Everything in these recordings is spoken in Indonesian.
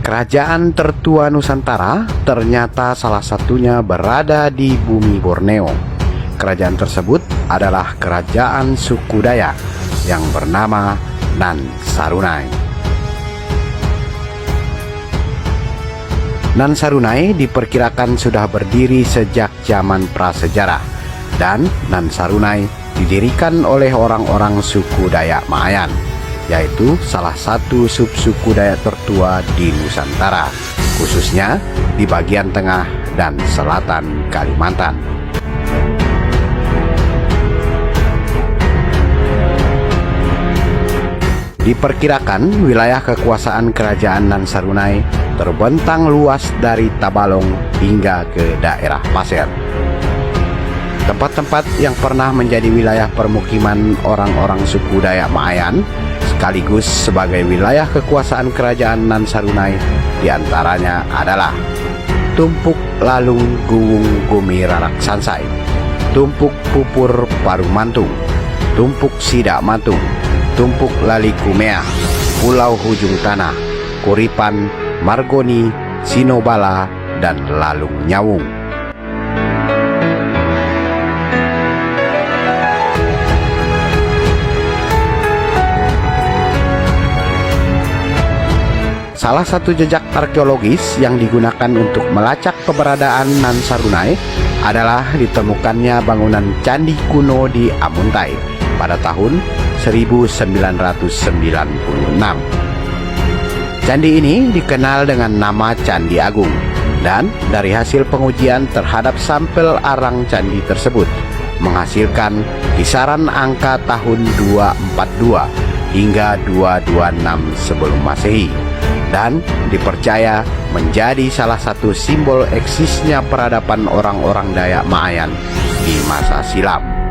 Kerajaan tertua Nusantara ternyata salah satunya berada di bumi Borneo. Kerajaan tersebut adalah kerajaan suku Dayak yang bernama Nan Sarunai. Nan Sarunai diperkirakan sudah berdiri sejak zaman prasejarah, dan Nan Sarunai didirikan oleh orang-orang suku Dayak Maayan, yaitu salah satu subsuku Dayak tertua di Nusantara, khususnya di bagian tengah dan selatan Kalimantan. Diperkirakan wilayah kekuasaan kerajaan Nan Sarunai terbentang luas dari Tabalong hingga ke daerah Pasir. Tempat-tempat yang pernah menjadi wilayah permukiman orang-orang suku Dayak Maayan sekaligus sebagai wilayah kekuasaan kerajaan Nan Sarunai diantaranya adalah Tumpuk Lalung Guwung Gumi Rarak Sansai, Tumpuk Pupur Paru Mantung, Tumpuk Sidak Mantung, Tumpuk Lali Kumea, Pulau Hujung Tanah, Kuripan, Margoni, Sinobala, dan Lalung Nyawung. Salah satu jejak arkeologis yang digunakan untuk melacak keberadaan Nan Sarunai adalah ditemukannya bangunan candi kuno di Amuntai pada tahun 1996. Candi ini dikenal dengan nama Candi Agung, dan dari hasil pengujian terhadap sampel arang candi tersebut menghasilkan kisaran angka tahun 242 hingga 226 sebelum Masehi, dan dipercaya menjadi salah satu simbol eksisnya peradaban orang-orang Dayak Maayan di masa silam.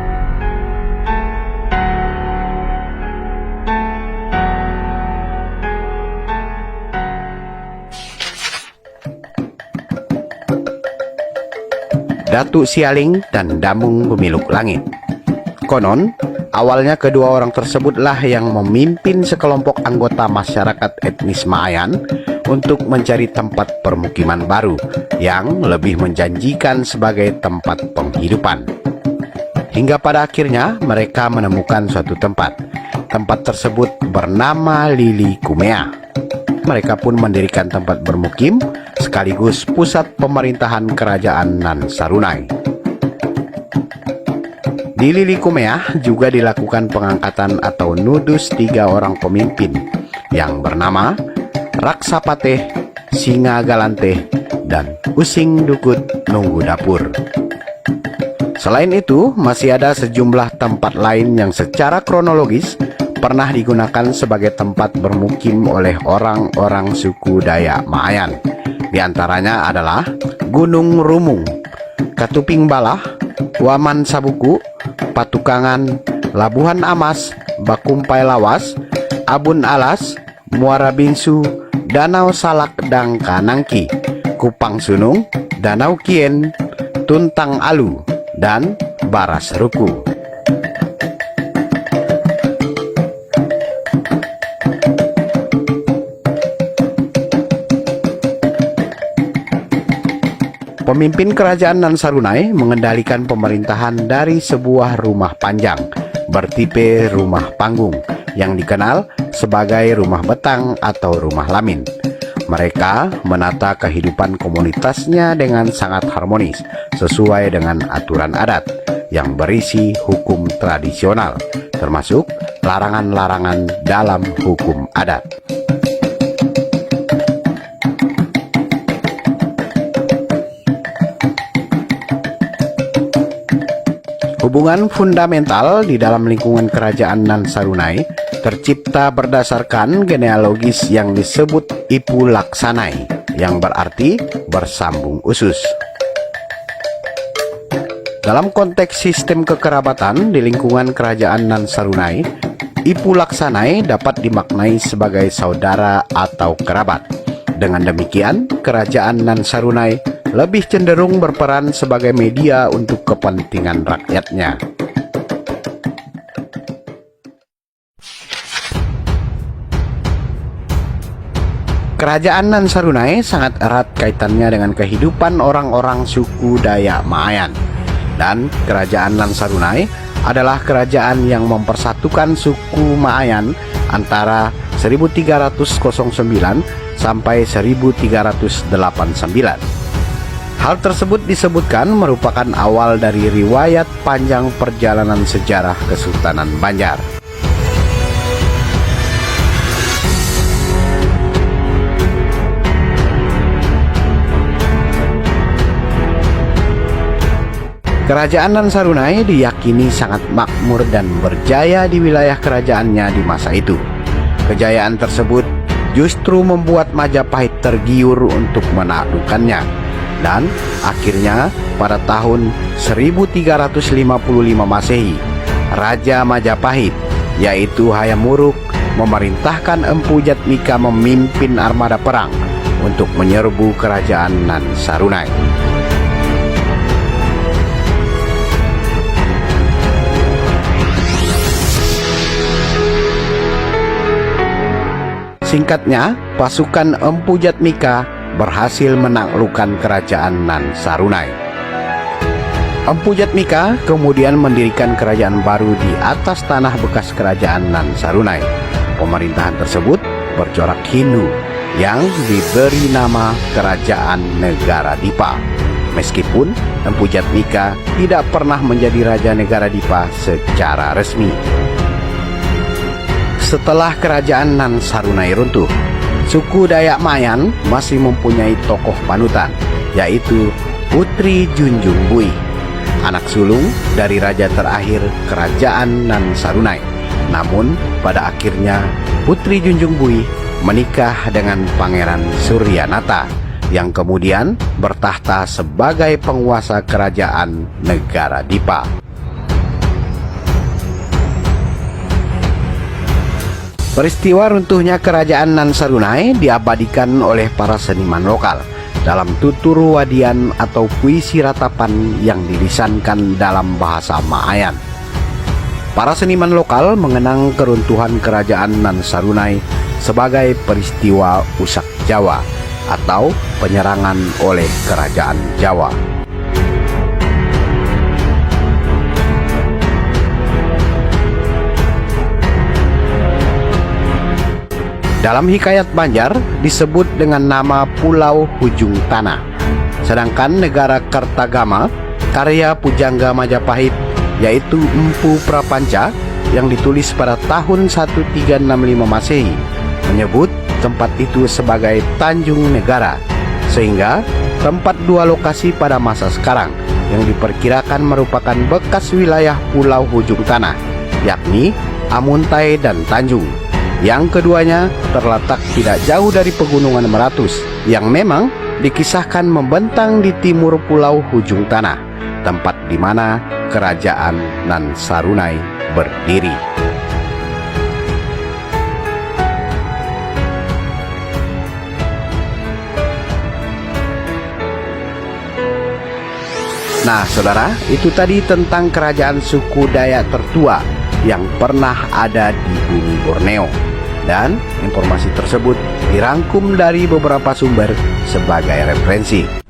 Datuk Sialing dan Damung Pemiluk Langit. Konon, awalnya kedua orang tersebutlah yang memimpin sekelompok anggota masyarakat etnis Maayan untuk mencari tempat permukiman baru yang lebih menjanjikan sebagai tempat penghidupan. Hingga pada akhirnya mereka menemukan suatu tempat. Tempat tersebut bernama Lili Kumea. Mereka pun mendirikan tempat bermukim sekaligus pusat pemerintahan kerajaan Nan Sarunai. Di Lili Kumea juga dilakukan pengangkatan atau nudus 3 orang pemimpin yang bernama Raksapateh, Singa Galanteh, dan Using Dukut Nunggu Dapur. Selain itu, masih ada sejumlah tempat lain yang secara kronologis pernah digunakan sebagai tempat bermukim oleh orang-orang suku Dayak Maayan. Di antaranya adalah Gunung Rumung, Katuping Balah, Waman Sabuku, Patukangan, Labuhan Amas, Bakumpai Lawas, Abun Alas, Muara Bingsu, Danau Salak Dangka Nangki, Kupang Sunung, Danau Kien, Tuntang Alu, dan Baras Ruku. Pemimpin kerajaan Nan Sarunai mengendalikan pemerintahan dari sebuah rumah panjang bertipe rumah panggung yang dikenal sebagai rumah betang atau rumah lamin. Mereka menata kehidupan komunitasnya dengan sangat harmonis sesuai dengan aturan adat yang berisi hukum tradisional, termasuk larangan-larangan dalam hukum adat. Hubungan fundamental di dalam lingkungan kerajaan Nan Sarunai tercipta berdasarkan genealogis yang disebut Ipu Laksanai, yang berarti bersambung usus. Dalam konteks sistem kekerabatan di lingkungan kerajaan Nan Sarunai, Ipu Laksanai dapat dimaknai sebagai saudara atau kerabat. Dengan demikian, kerajaan Nan Sarunai lebih cenderung berperan sebagai media untuk kepentingan rakyatnya. Kerajaan Nan Sarunai sangat erat kaitannya dengan kehidupan orang-orang suku Dayak Maayan. Dan kerajaan Nan Sarunai adalah kerajaan yang mempersatukan suku Maayan antara 1309 sampai 1389. Hal tersebut disebutkan merupakan awal dari riwayat panjang perjalanan sejarah Kesultanan Banjar. Kerajaan Nan Sarunai diyakini sangat makmur dan berjaya di wilayah kerajaannya di masa itu. Kejayaan tersebut justru membuat Majapahit tergiur untuk menaklukkannya. Dan akhirnya pada tahun 1355 Masehi, Raja Majapahit yaitu Hayam Wuruk memerintahkan Empu Jatmika memimpin armada perang untuk menyerbu kerajaan Nan Sarunai. Singkatnya, pasukan Empu Jatmika berhasil menaklukkan kerajaan Nan Sarunai. Empu Jatmika kemudian mendirikan kerajaan baru di atas tanah bekas kerajaan Nan Sarunai. Pemerintahan tersebut bercorak Hindu yang diberi nama Kerajaan Negara Dipa. Meskipun Empu Jatmika tidak pernah menjadi Raja Negara Dipa secara resmi. Setelah kerajaan Nan Sarunai runtuh, suku Dayak Maayan masih mempunyai tokoh panutan, yaitu Putri Junjung Bui, anak sulung dari raja terakhir kerajaan Nan Sarunai. Namun, pada akhirnya Putri Junjung Bui menikah dengan Pangeran Suryanata, yang kemudian bertahta sebagai penguasa kerajaan Negara Dipa. Peristiwa runtuhnya kerajaan Nan Sarunai diabadikan oleh para seniman lokal dalam tutur wadian atau puisi ratapan yang dilisankan dalam bahasa Maayan. Para seniman lokal mengenang keruntuhan kerajaan Nan Sarunai sebagai peristiwa Usak Jawa atau penyerangan oleh kerajaan Jawa. Dalam hikayat Banjar disebut dengan nama Pulau Hujung Tanah. Sedangkan negara Kertagama, karya pujangga Majapahit, yaitu Empu Prapanca yang ditulis pada tahun 1365 Masehi, menyebut tempat itu sebagai Tanjung Negara, sehingga tempat dua lokasi pada masa sekarang yang diperkirakan merupakan bekas wilayah Pulau Hujung Tanah, yakni Amuntai dan Tanjung. Yang keduanya terletak tidak jauh dari Pegunungan Meratus, yang memang dikisahkan membentang di timur Pulau Hujung Tanah, tempat di mana kerajaan Nan Sarunai berdiri. Nah, saudara, itu tadi tentang kerajaan suku Dayak tertua yang pernah ada di bumi Borneo. Dan informasi tersebut dirangkum dari beberapa sumber sebagai referensi.